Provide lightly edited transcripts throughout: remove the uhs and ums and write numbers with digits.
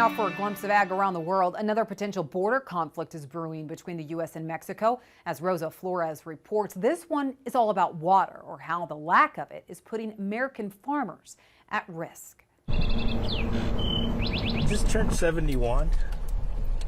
Now for a glimpse of ag around the world, another potential border conflict is brewing between the U.S. and Mexico. As Rosa Flores reports, this one is all about water, or how the lack of it is putting American farmers at risk. Just turned 71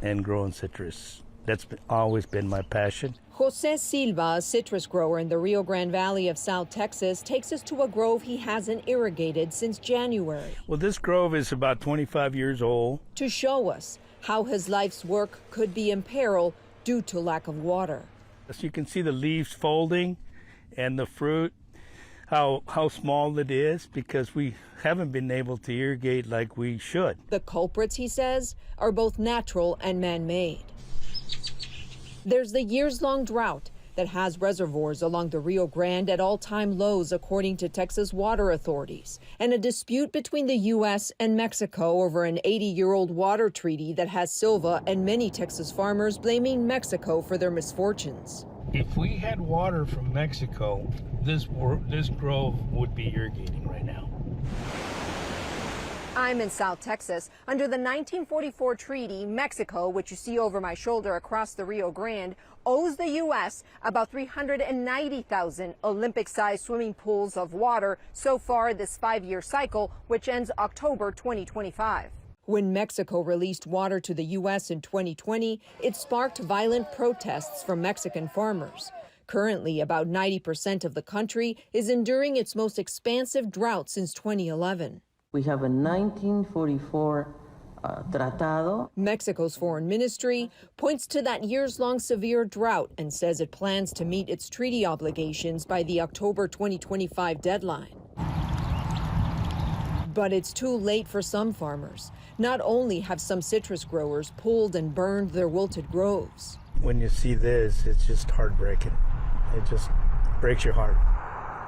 and growing citrus. That's always been my passion. Jose Silva, a citrus grower in the Rio Grande Valley of South Texas, takes us to a grove he hasn't irrigated since January. Well, this grove is about 25 years old. To show us how his life's work could be in peril due to lack of water. As you can see the leaves folding and the fruit, how small it is, because we haven't been able to irrigate like we should. The culprits, he says, are both natural and man-made. There's the years-long drought that has reservoirs along the Rio Grande at all-time lows, according to Texas water authorities, and a dispute between the U.S. and Mexico over an 80-year-old water treaty that has Silva and many Texas farmers blaming Mexico for their misfortunes. If we had water from Mexico, this grove would be irrigating right now. I'm in South Texas. Under the 1944 treaty, Mexico, which you see over my shoulder across the Rio Grande, owes the U.S. about 390,000 Olympic-sized swimming pools of water so far this 5-year cycle, which ends October 2025. When Mexico released water to the U.S. in 2020, it sparked violent protests from Mexican farmers. Currently, about 90% of the country is enduring its most expansive drought since 2011. We have a 1944 tratado. Mexico's foreign ministry points to that years-long severe drought and says it plans to meet its treaty obligations by the October 2025 deadline. But it's too late for some farmers. Not only have some citrus growers pulled and burned their wilted groves. When you see this, it's just heartbreaking. It just breaks your heart.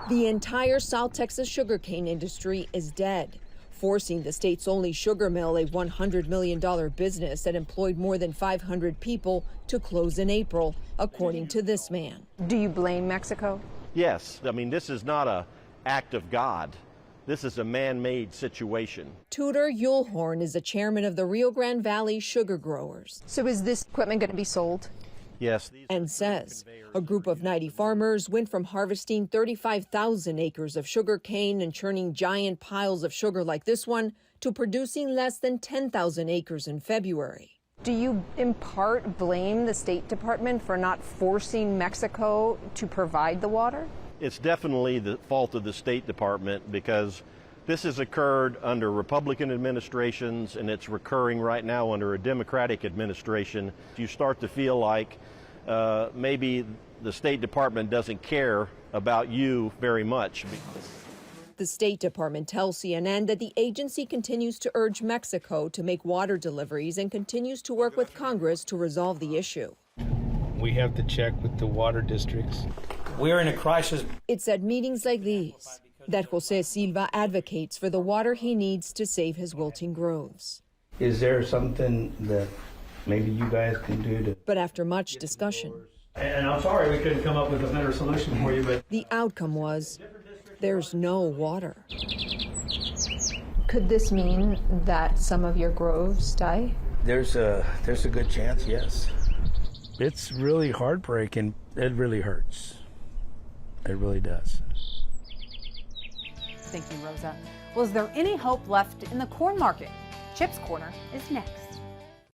The entire South Texas sugarcane industry is dead, forcing the state's only sugar mill, a $100 million business that employed more than 500 people, to close in April, according to this man. Do you blame Mexico? Yes. I mean, this is not an act of God. This is a man-made situation. Tudor Yulhorn is the chairman of the Rio Grande Valley Sugar Growers. So is this equipment going to be sold? Yes. And says a group of 90 farmers went from harvesting 35,000 acres of sugar cane and churning giant piles of sugar like this one to producing less than 10,000 acres in February. Do you in part blame the State Department for not forcing Mexico to provide the water? It's definitely the fault of the State Department, because this has occurred under Republican administrations and it's recurring right now under a Democratic administration. You start to feel like maybe the State Department doesn't care about you very much. The State Department tells CNN that the agency continues to urge Mexico to make water deliveries and continues to work with Congress to resolve the issue. We have to check with the water districts. We're in a crisis. It's at meetings like these that Jose Silva advocates for the water he needs to save his wilting groves. Is there something that maybe you guys can do to... But after much discussion... And I'm sorry we couldn't come up with a better solution for you, but... The outcome was, there's no water. Could this mean that some of your groves die? There's a good chance, yes. It's really heartbreaking. It really hurts. It really does. Thank you, Rosa. Well, is there any hope left in the corn market? Chip's Corner is next.